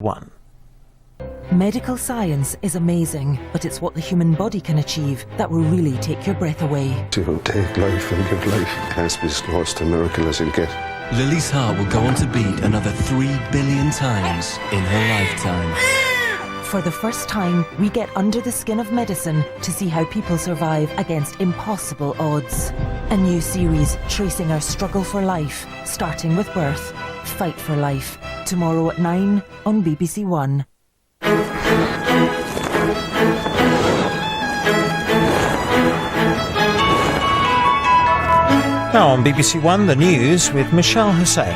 1. Medical science is amazing, but it's what the human body can achieve that will really take your breath away. To take life and give life has been as close to a miracle as you'll get. Lily's heart will go on to beat another 3 billion times in her lifetime. For the first time, we get under the skin of medicine to see how people survive against impossible odds. A new series tracing our struggle for life, starting with birth. Fight for Life. Tomorrow at 9 on BBC One. Now on BBC One, the news with Michelle Hussain.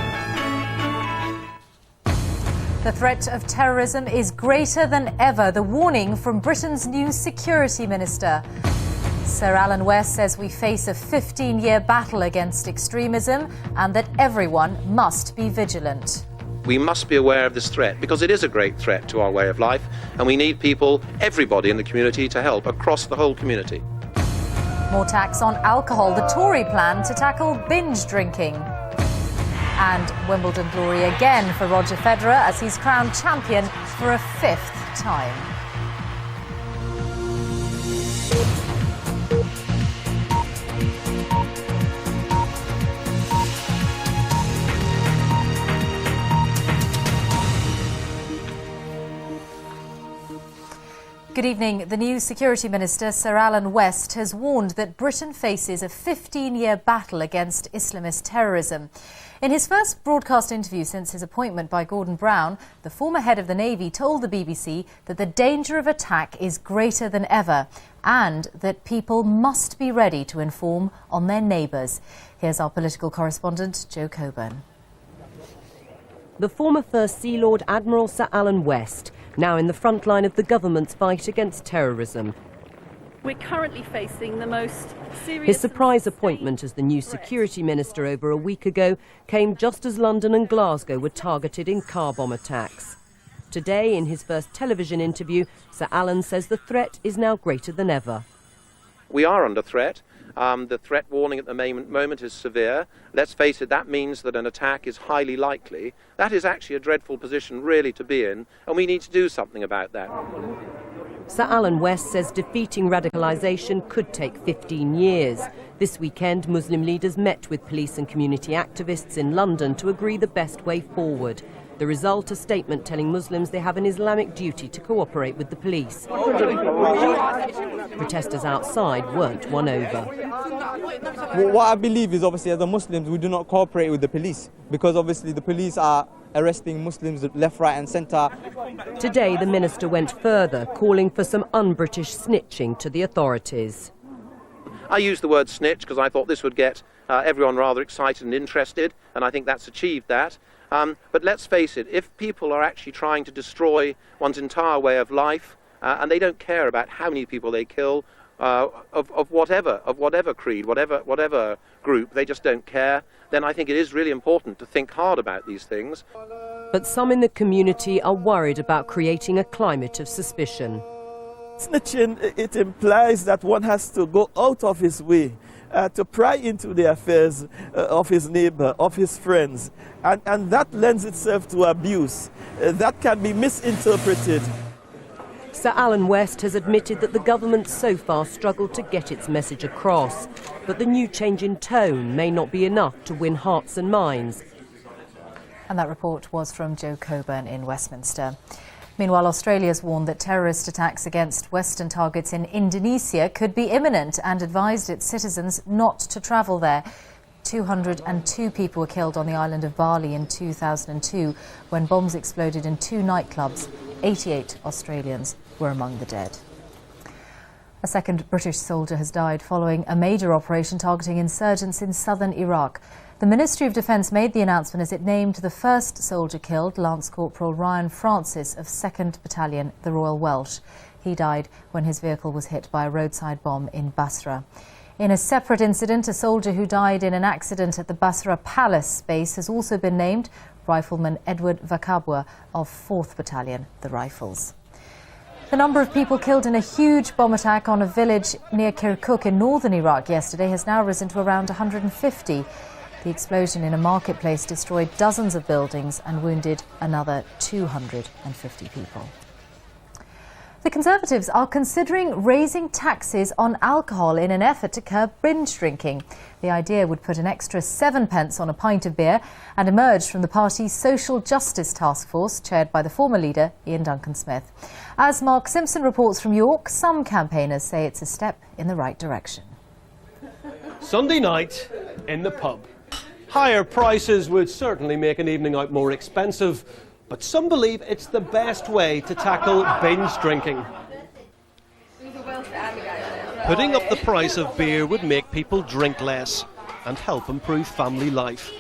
The threat of terrorism is greater than ever. The warning from Britain's new security minister. Sir Alan West says we face a 15-year battle against extremism and that everyone must be vigilant. We must be aware of this threat because it is a great threat to our way of life, and we need people, everybody in the community, to help across the whole community. More tax on alcohol, the Tory plan to tackle binge drinking. And Wimbledon glory again for Roger Federer as he's crowned champion for a 5th time. Good evening. The new Security Minister, Sir Alan West, has warned that Britain faces a 15-year battle against Islamist terrorism. In his first broadcast interview since his appointment by Gordon Brown, the former head of the Navy told the BBC that the danger of attack is greater than ever and that people must be ready to inform on their neighbours. Here's our political correspondent, Jo Coburn. The former First Sea Lord Admiral Sir Alan West, now in the front line of the government's fight against terrorism. We're currently facing the most serious... His surprise appointment as the new security minister over a week ago came just as London and Glasgow were targeted in car bomb attacks. Today, in his first television interview, Sir Alan says the threat is now greater than ever. We are under threat. The threat warning at the moment is severe. Let's face it, that means that an attack is highly likely. That is actually a dreadful position really to be in, and we need to do something about that. Sir Alan West says defeating radicalisation could take 15 years. This weekend, Muslim leaders met with police and community activists in London to agree the best way forward. The result, a statement telling Muslims they have an Islamic duty to cooperate with the police. Protesters outside weren't won over. What I believe is, obviously, as a Muslims, we do not cooperate with the police because, obviously, the police are arresting Muslims left, right and centre. Today, the minister went further, calling for some un-British snitching to the authorities. I used the word snitch because I thought this would get everyone rather excited and interested, and I think that's achieved that. But let's face it, if people are actually trying to destroy one's entire way of life, and they don't care about how many people they kill, of whatever creed, whatever group, they just don't care, then I think it is really important to think hard about these things. But some in the community are worried about creating a climate of suspicion. Snitching, it implies that one has to go out of his way to pry into the affairs of his neighbour, of his friends, and that lends itself to abuse. That can be misinterpreted. Sir Alan West has admitted that the government so far struggled to get its message across, but the new change in tone may not be enough to win hearts and minds. And that report was from Jo Coburn in Westminster. Meanwhile, Australia's warned that terrorist attacks against Western targets in Indonesia could be imminent and advised its citizens not to travel there. 202 people were killed on the island of Bali in 2002 when bombs exploded in 2 nightclubs. 88 Australians were among the dead. A second British soldier has died following a major operation targeting insurgents in southern Iraq. The Ministry of Defence made the announcement as it named the first soldier killed, Lance Corporal Ryan Francis of 2nd Battalion, the Royal Welsh. He died when his vehicle was hit by a roadside bomb in Basra. In a separate incident, a soldier who died in an accident at the Basra Palace base has also been named, Rifleman Edward Vakabwa of 4th Battalion, the Rifles. The number of people killed in a huge bomb attack on a village near Kirkuk in northern Iraq yesterday has now risen to around 150. The explosion in a marketplace destroyed dozens of buildings and wounded another 250 people. The Conservatives are considering raising taxes on alcohol in an effort to curb binge drinking. The idea would put an extra 7 pence on a pint of beer and emerged from the party's Social Justice Task Force, chaired by the former leader, Ian Duncan-Smith. As Mark Simpson reports from York, some campaigners say it's a step in the right direction. Sunday night in the pub. Higher prices would certainly make an evening out more expensive, but some believe it's the best way to tackle binge drinking. Putting up the price of beer would make people drink less and help improve family life.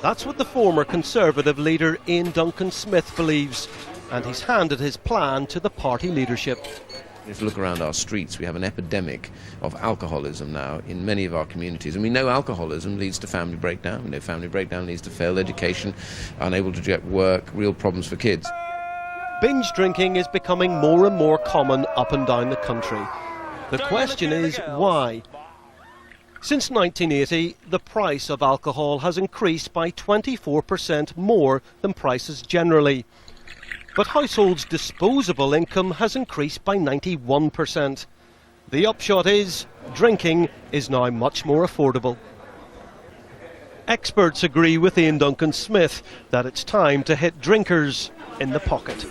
That's what the former Conservative leader Ian Duncan-Smith believes, and he's handed his plan to the party leadership. If you look around our streets, we have an epidemic of alcoholism now in many of our communities. And we know alcoholism leads to family breakdown. We know family breakdown leads to failed education, unable to get work, real problems for kids. Binge drinking is becoming more and more common up and down the country. The question is why? Since 1980, the price of alcohol has increased by 24% more than prices generally. But households' disposable income has increased by 91%. The upshot is, drinking is now much more affordable. Experts agree with Ian Duncan-Smith that it's time to hit drinkers in the pocket.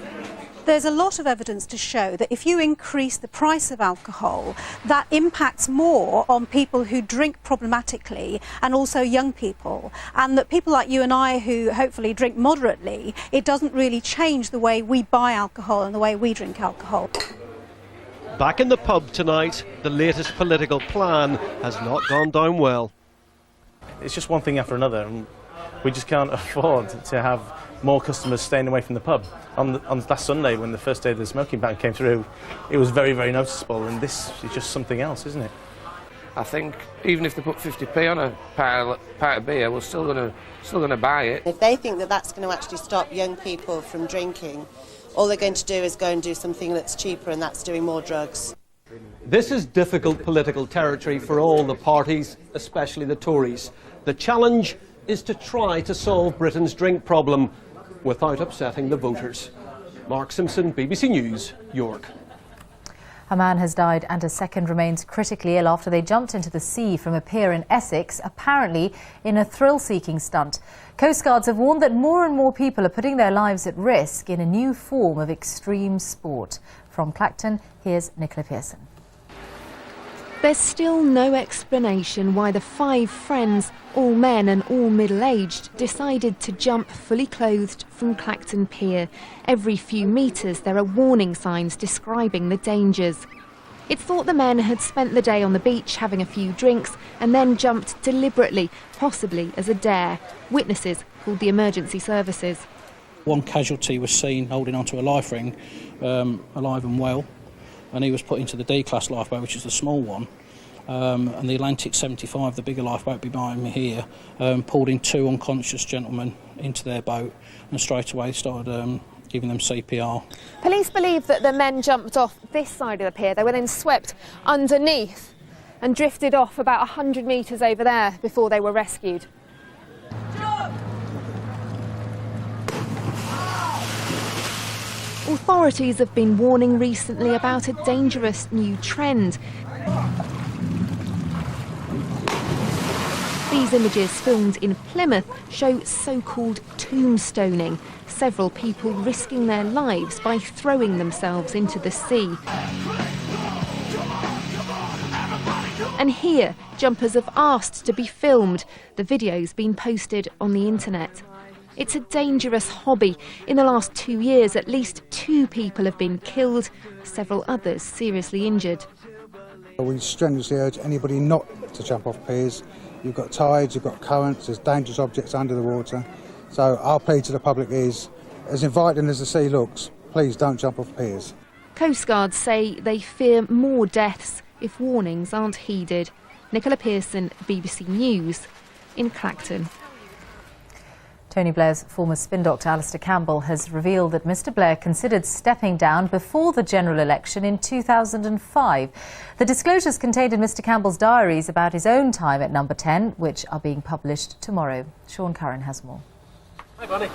There's a lot of evidence to show that if you increase the price of alcohol, that impacts more on people who drink problematically and also young people. And that people like you and I who hopefully drink moderately, it doesn't really change the way we buy alcohol and the way we drink alcohol. Back in the pub tonight, the latest political plan has not gone down well. It's just one thing after another, and we just can't afford to have more customers staying away from the pub. On last Sunday, when the first day of the smoking ban came through, it was very, very noticeable, and this is just something else, isn't it? I think even if they put 50p on a pint of beer, we're still going to buy it. If they think that that's going to actually stop young people from drinking, all they're going to do is go and do something that's cheaper, and that's doing more drugs. This is difficult political territory for all the parties, especially the Tories. The challenge is to try to solve Britain's drink problem without upsetting the voters. Mark Simpson, BBC News, York. A man has died and a second remains critically ill after they jumped into the sea from a pier in Essex, apparently in a thrill-seeking stunt. Coastguards have warned that more and more people are putting their lives at risk in a new form of extreme sport. From Clacton, here's Nicola Pearson. There's still no explanation why the 5 friends, all men and all middle-aged, decided to jump fully clothed from Clacton Pier. Every few metres there are warning signs describing the dangers. It's thought the men had spent the day on the beach having a few drinks and then jumped deliberately, possibly as a dare. Witnesses called the emergency services. One casualty was seen holding onto a life ring, alive and well, and he was put into the D-class lifeboat, which is the small one, and the Atlantic 75, the bigger lifeboat behind me here, pulled in 2 unconscious gentlemen into their boat and straight away started giving them CPR. Police believe that the men jumped off this side of the pier. They were then swept underneath and drifted off about 100 metres over there before they were rescued. Authorities have been warning recently about a dangerous new trend. These images filmed in Plymouth show so-called tombstoning, several people risking their lives by throwing themselves into the sea. And here, jumpers have asked to be filmed. The video's been posted on the internet. It's a dangerous hobby. In the last 2 years, at least 2 people have been killed, several others seriously injured. We strenuously urge anybody not to jump off piers. You've got tides, you've got currents, there's dangerous objects under the water. So our plea to the public is, as inviting as the sea looks, please don't jump off piers. Coastguards say they fear more deaths if warnings aren't heeded. Nicola Pearson, BBC News, in Clacton. Tony Blair's former spin doctor Alastair Campbell has revealed that Mr Blair considered stepping down before the general election in 2005. The disclosures contained in Mr Campbell's diaries about his own time at Number 10, which are being published tomorrow. Sean Curran has more. Hi, Bonnie.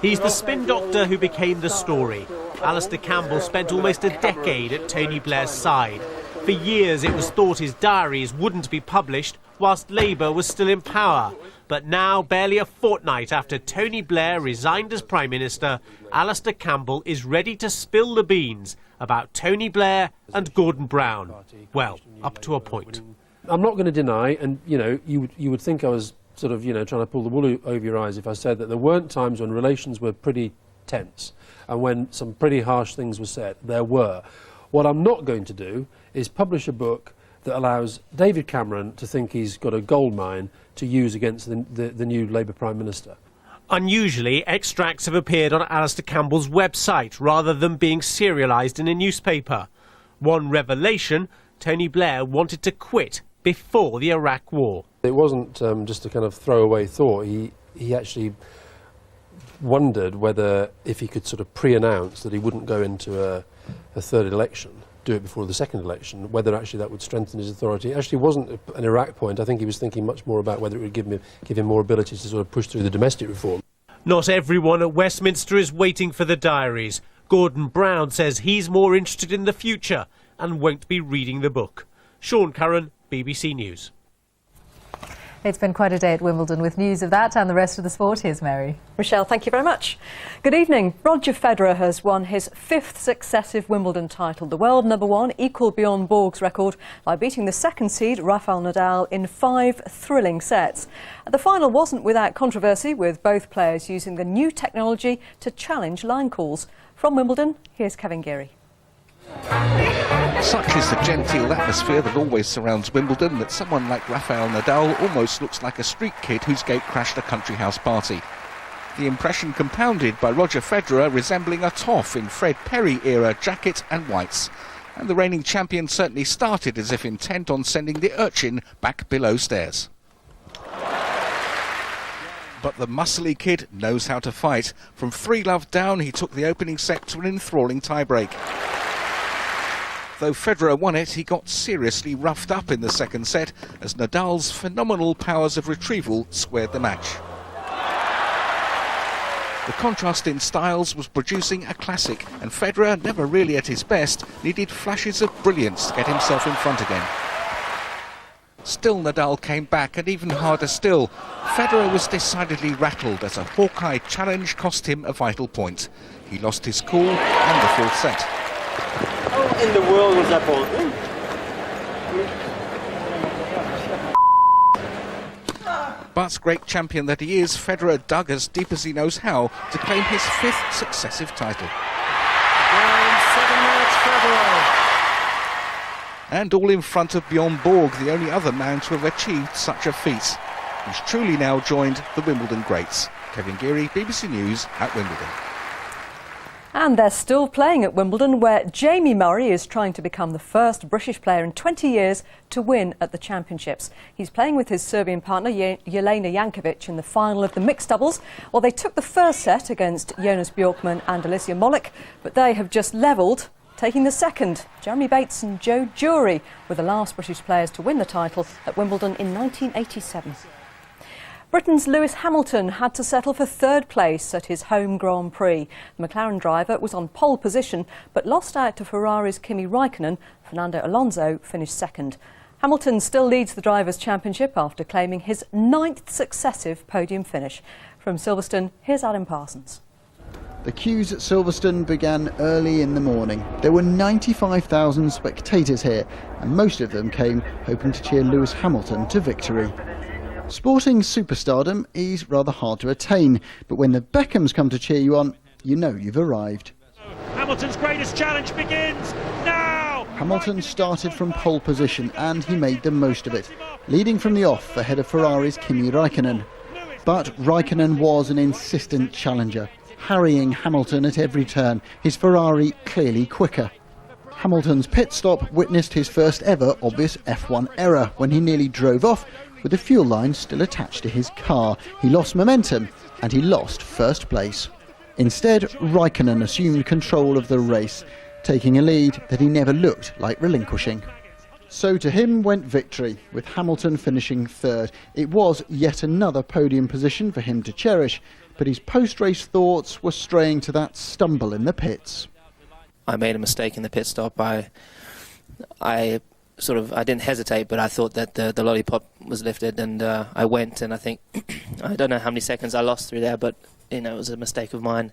He's the spin doctor who became the story. Alastair Campbell spent almost a decade at Tony Blair's side. For years it was thought his diaries wouldn't be published whilst Labour was still in power. But now, barely a fortnight after Tony Blair resigned as Prime Minister, Alastair Campbell is ready to spill the beans about Tony Blair and Gordon Brown. Well, up to a point. I'm not going to deny, and you would think I was sort of trying to pull the wool over your eyes if I said that there weren't times when relations were pretty tense and when some pretty harsh things were said. There were. What I'm not going to do is publish a book that allows David Cameron to think he's got a gold mine to use against the new Labour Prime Minister. Unusually, extracts have appeared on Alastair Campbell's website rather than being serialised in a newspaper. One revelation, Tony Blair wanted to quit before the Iraq War. It wasn't just a kind of throwaway thought. He actually wondered whether, if he could sort of pre-announce that he wouldn't go into a third election, do it before the second election, whether actually that would strengthen his authority. It actually wasn't an Iraq point. I think he was thinking much more about whether it would give him more ability to sort of push through the domestic reform. Not everyone at Westminster is waiting for the diaries. Gordon Brown says he's more interested in the future and won't be reading the book. Sean Curran, BBC News. It's been quite a day at Wimbledon with news of that and the rest of the sport. Here's Mary. Michelle, thank you very much. Good evening. Roger Federer has won his 5th successive Wimbledon title. The world number 1 equalled Bjorn Borg's record by beating the second seed Rafael Nadal in 5 thrilling sets. The final wasn't without controversy, with both players using the new technology to challenge line calls. From Wimbledon, here's Kevin Geary. Such is the genteel atmosphere that always surrounds Wimbledon that someone like Rafael Nadal almost looks like a street kid whose gate crashed a country house party. The impression compounded by Roger Federer resembling a toff in Fred Perry-era jacket and whites. And the reigning champion certainly started as if intent on sending the urchin back below stairs. But the muscly kid knows how to fight. From 3-love down, he took the opening set to an enthralling tiebreak. Though Federer won it, he got seriously roughed up in the second set as Nadal's phenomenal powers of retrieval squared the match. The contrast in styles was producing a classic, and Federer, never really at his best, needed flashes of brilliance to get himself in front again. Still Nadal came back, and even harder still. Federer was decidedly rattled as a Hawkeye challenge cost him a vital point. He lost his cool and the fourth set. How in the world was that ball? But great champion that he is, Federer dug as deep as he knows how to claim his 5th successive title. And all in front of Bjorn Borg, the only other man to have achieved such a feat. He's truly now joined the Wimbledon greats. Kevin Geary, BBC News at Wimbledon. And they're still playing at Wimbledon, where Jamie Murray is trying to become the first British player in 20 years to win at the championships. He's playing with his Serbian partner Jelena Jankovic in the final of the mixed doubles. Well, they took the first set against Jonas Bjorkman and Alicia Molik, but they have just levelled, taking the second. Jeremy Bates and Joe Jury were the last British players to win the title at Wimbledon in 1987. Britain's Lewis Hamilton had to settle for 3rd place at his home Grand Prix. The McLaren driver was on pole position but lost out to Ferrari's Kimi Raikkonen. Fernando Alonso finished 2nd. Hamilton still leads the Drivers' Championship after claiming his 9th successive podium finish. From Silverstone, here's Adam Parsons. The queues at Silverstone began early in the morning. There were 95,000 spectators here, and most of them came hoping to cheer Lewis Hamilton to victory. Sporting superstardom is rather hard to attain, but when the Beckhams come to cheer you on, you know you've arrived. Hamilton's greatest challenge begins now! Hamilton started from pole position and he made the most of it, leading from the off ahead of Ferrari's Kimi Raikkonen. But Raikkonen was an insistent challenger, harrying Hamilton at every turn, his Ferrari clearly quicker. Hamilton's pit stop witnessed his first ever obvious F1 error when he nearly drove off with the fuel line still attached to his car. He lost momentum and he lost first place. Instead, Raikkonen assumed control of the race, taking a lead that he never looked like relinquishing. So to him went victory, with Hamilton finishing third. It was yet another podium position for him to cherish, but his post-race thoughts were straying to that stumble in the pits. I made a mistake in the pit stop. I didn't hesitate, but I thought that the lollipop was lifted, and I went, and I think I don't know how many seconds I lost through there, but it was a mistake of mine,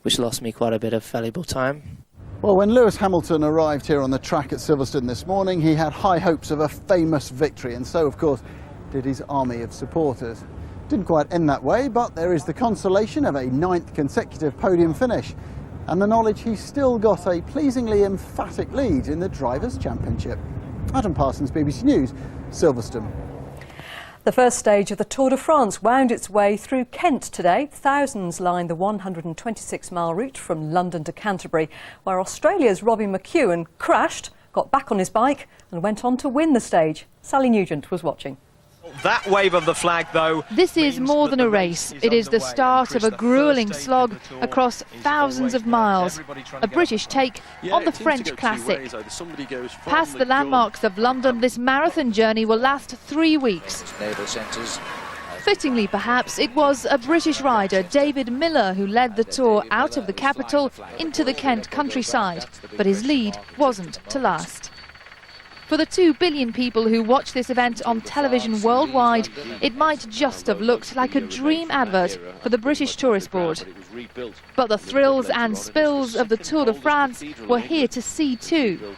which lost me quite a bit of valuable time. Well, when Lewis Hamilton arrived here on the track at Silverstone this morning, he had high hopes of a famous victory, and so, of course, did his army of supporters. Didn't quite end that way, but there is the consolation of a 9th consecutive podium finish, and the knowledge he's still got a pleasingly emphatic lead in the Drivers' Championship. Adam Parsons, BBC News, Silverstone. The first stage of the Tour de France wound its way through Kent today. Thousands lined the 126-mile route from London to Canterbury, where Australia's Robbie McEwen crashed, got back on his bike and went on to win the stage. Sally Nugent was watching. That wave of the flag, though. This is more than a race. It is the start of a gruelling slog across thousands of miles. A British take on the French classic. Past the landmarks of London, this marathon journey will last 3 weeks. Fittingly, perhaps, it was a British rider, David Miller, who led the Tour out of the capital into the Kent countryside. But his lead wasn't to last. For the 2 billion people who watch this event on television worldwide, it might just have looked like a dream advert for the British Tourist Board. But the thrills and spills of the Tour de France were here to see too.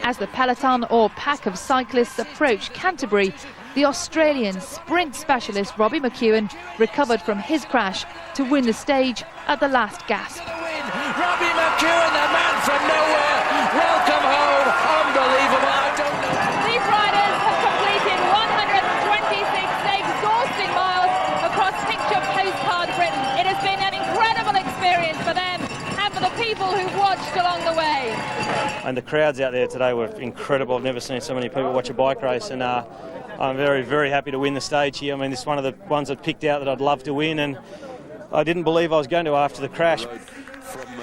As the peloton or pack of cyclists approached Canterbury, the Australian sprint specialist Robbie McEwen recovered from his crash to win the stage at the last gasp. Robbie McEwen, the man from nowhere. Welcome home. Unbelievable. These riders have completed 126 exhausting miles across picture postcard Britain. It has been an incredible experience for them and for the people who've watched along the way. And the crowds out there today were incredible. I've never seen so many people watch a bike race, and I'm very, very happy to win the stage here. I mean, this is one of the ones I picked out that I'd love to win, and I didn't believe I was going to after the crash.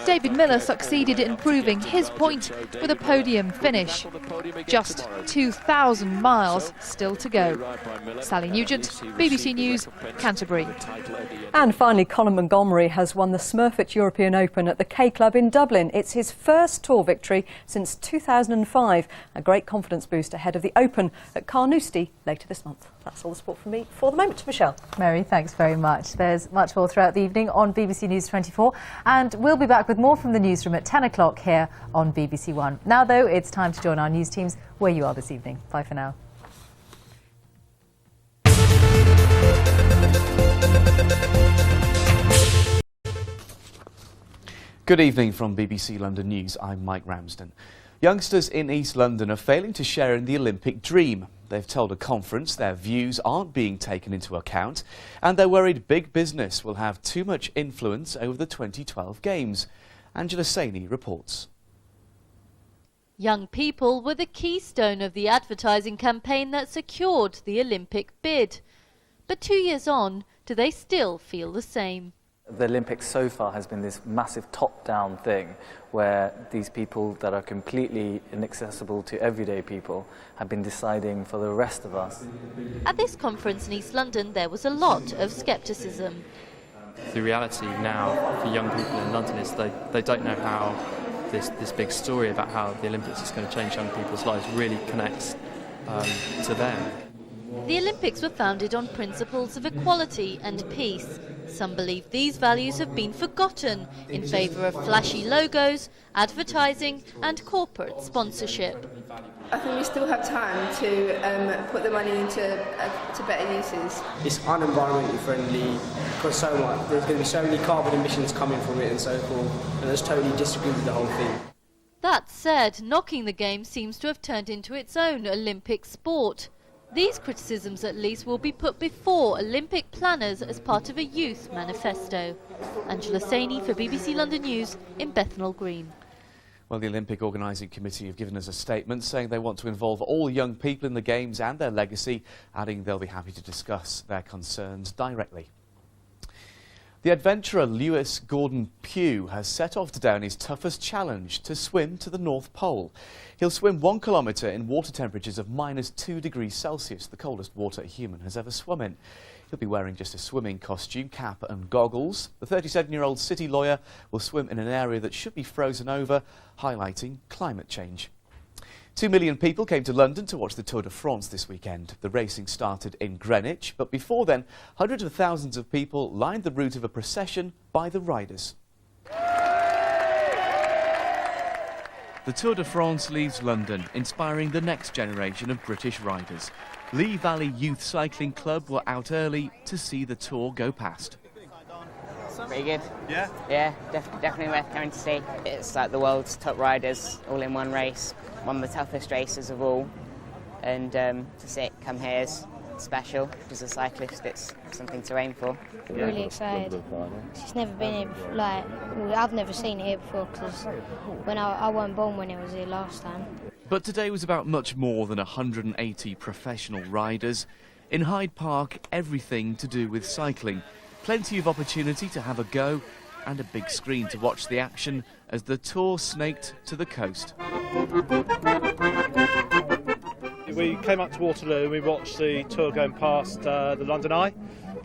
David Miller succeeded in proving his point with a podium finish. Just 2,000 miles still to go. Sally Nugent, BBC News, Canterbury. And finally, Conor Montgomery has won the Smurfit European Open at the K Club in Dublin. It's his first Tour victory since 2005. A great confidence boost ahead of the Open at Carnoustie later this month. That's all the sport from me for the moment. Michelle. Mary, thanks very much. There's much more throughout the evening on BBC News 24, and we'll be back with more from the newsroom at 10 o'clock here on BBC One. Now, though, it's time to join our news teams where you are this evening. Bye for now. Good evening from BBC London News. I'm Mike Ramsden. Youngsters in East London are failing to share in the Olympic dream. They've told a conference their views aren't being taken into account, and they're worried big business will have too much influence over the 2012 Games. Angela Saini reports. Young people were the keystone of the advertising campaign that secured the Olympic bid. But 2 years on, do they still feel the same? The Olympics so far has been this massive top-down thing where these people that are completely inaccessible to everyday people have been deciding for the rest of us. At this conference in East London, there was a lot of scepticism. The reality now for young people in London is they don't know how this big story about how the Olympics is going to change young people's lives really connects to them. The Olympics were founded on principles of equality and peace. Some believe these values have been forgotten in favour of flashy logos, advertising and corporate sponsorship. I think we still have time to put the money into to better uses. It's unenvironmentally friendly because there's going to be so many carbon emissions coming from it and so forth, and I just totally disagree with the whole thing. That said, knocking the game seems to have turned into its own Olympic sport. These criticisms, at least, will be put before Olympic planners as part of a youth manifesto. Angela Saini for BBC London News in Bethnal Green. Well, the Olympic Organising Committee have given us a statement saying they want to involve all young people in the Games and their legacy, adding they'll be happy to discuss their concerns directly. The adventurer Lewis Gordon Pugh has set off today on his toughest challenge, to swim to the North Pole. He'll swim 1 kilometre in water temperatures of -2 degrees Celsius, the coldest water a human has ever swum in. He'll be wearing just a swimming costume, cap and goggles. The 37-year-old city lawyer will swim in an area that should be frozen over, highlighting climate change. 2 million people came to London to watch the Tour de France this weekend. The racing started in Greenwich, but before then, hundreds of thousands of people lined the route of a procession by the riders. The Tour de France leaves London, inspiring the next generation of British riders. Lee Valley Youth Cycling Club were out early to see the Tour go past. Pretty good. Yeah? Yeah, definitely worth coming to see. It's like the world's top riders all in one race, one of the toughest races of all. And to see it come here is special. As a cyclist, it's something to aim for. Really excited. She's never been here before, I've never seen it here before, because I wasn't born when it was here last time. But today was about much more than 180 professional riders. In Hyde Park, everything to do with cycling. Plenty of opportunity to have a go and a big screen to watch the action as the Tour snaked to the coast. We came up to Waterloo and we watched the Tour going past the London Eye,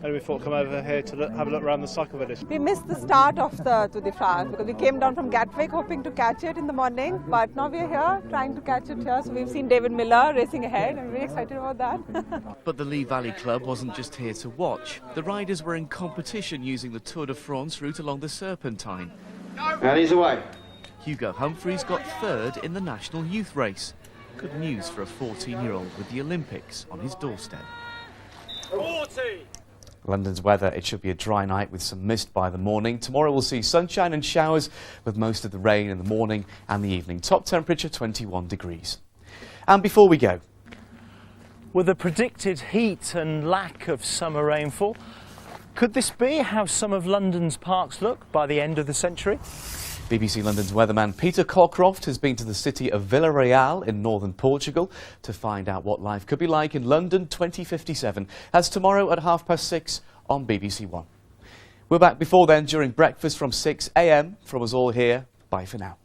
and we thought come over here to have a look around the cycle village. We missed the start of the Tour de France because we came down from Gatwick hoping to catch it in the morning, but now we're here trying to catch it here. So we've seen David Miller racing ahead. I'm really excited about that. But the Lee Valley Club wasn't just here to watch. The riders were in competition using the Tour de France route along the Serpentine. And he's away. Hugo Humphreys got third in the national youth race. Good news for a 14-year-old with the Olympics on his doorstep. 40! London's weather, it should be a dry night with some mist by the morning. Tomorrow we'll see sunshine and showers with most of the rain in the morning and the evening. Top temperature 21 degrees. And before we go, with the predicted heat and lack of summer rainfall, could this be how some of London's parks look by the end of the century? BBC London's weatherman Peter Cockcroft has been to the city of Villarreal in northern Portugal to find out what life could be like in London 2057. That's tomorrow at 6:30 on BBC One. We're back before then during breakfast from 6 a.m. From us all here, bye for now.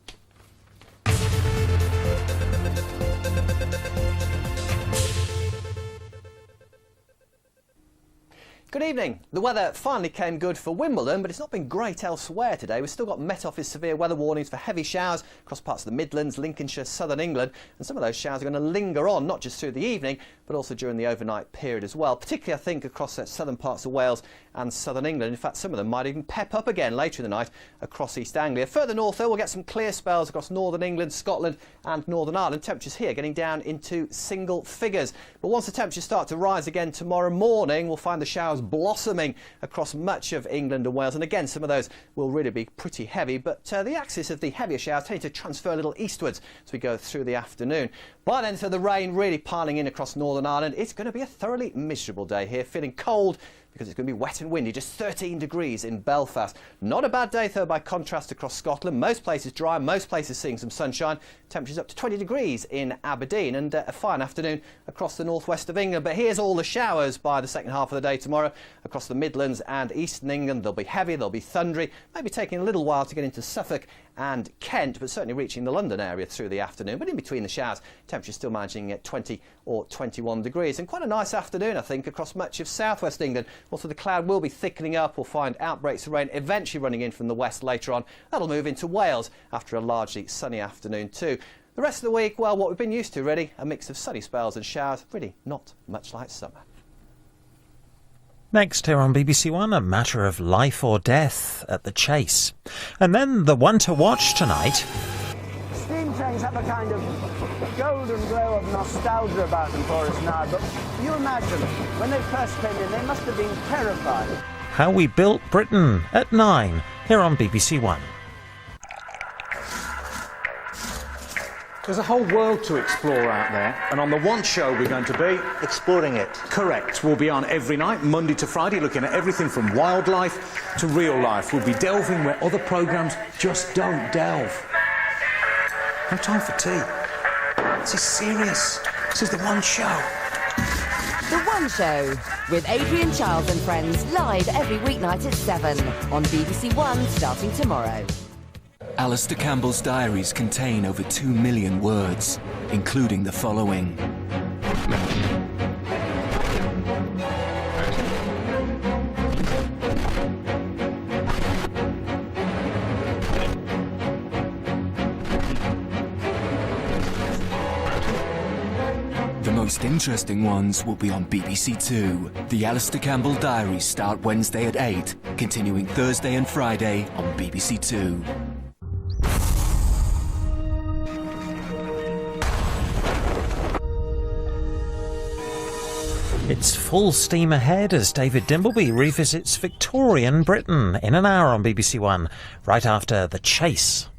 Good evening. The weather finally came good for Wimbledon, but it's not been great elsewhere today. We've still got Met Office severe weather warnings for heavy showers across parts of the Midlands, Lincolnshire, southern England, and some of those showers are going to linger on, not just through the evening, but also during the overnight period as well, particularly I think across the southern parts of Wales and southern England. In fact, some of them might even pep up again later in the night across East Anglia. Further north, though, we'll get some clear spells across northern England, Scotland and Northern Ireland. Temperatures here getting down into single figures. But once the temperatures start to rise again tomorrow morning, we'll find the showers blossoming across much of England and Wales. And again, some of those will really be pretty heavy, but the axis of the heavier showers tend to transfer a little eastwards as we go through the afternoon. By then, so the rain really piling in across Northern Ireland. It's going to be a thoroughly miserable day here, feeling cold because it's going to be wet and windy, just 13 degrees in Belfast. Not a bad day, though, by contrast across Scotland. Most places dry, most places seeing some sunshine. Temperatures up to 20 degrees in Aberdeen, and a fine afternoon across the northwest of England. But here's all the showers by the second half of the day tomorrow across the Midlands and eastern England. They'll be heavy, they'll be thundery, maybe taking a little while to get into Suffolk and Kent, but certainly reaching the London area through the afternoon. But in between the showers, temperatures still managing at 20 or 21 degrees. And quite a nice afternoon, I think, across much of southwest England. Also, the cloud will be thickening up. We'll find outbreaks of rain eventually running in from the west later on. That'll move into Wales after a largely sunny afternoon too. The rest of the week, well, what we've been used to, really, a mix of sunny spells and showers. Really not much like summer. Next here on BBC One, a matter of life or death at the Chase. And then the one to watch tonight. Steam trains have a kind of golden glow of nostalgia about them for us now, but you imagine, when they first came in, they must have been terrified. How We Built Britain at 9 here on BBC One. There's a whole world to explore out there, and on the one show we're going to be exploring it. Correct. We'll be on every night, Monday to Friday, looking at everything from wildlife to real life. We'll be delving where other programmes just don't delve. No time for tea. This is serious. This is The One Show. The One Show, with Adrian Chiles and friends, live every weeknight at 7 on BBC One, starting tomorrow. Alistair Campbell's diaries contain over 2 million words, including the following. The most interesting ones will be on BBC Two. The Alistair Campbell diaries start Wednesday at 8, continuing Thursday and Friday on BBC Two. It's full steam ahead as David Dimbleby revisits Victorian Britain in an hour on BBC One, right after The Chase.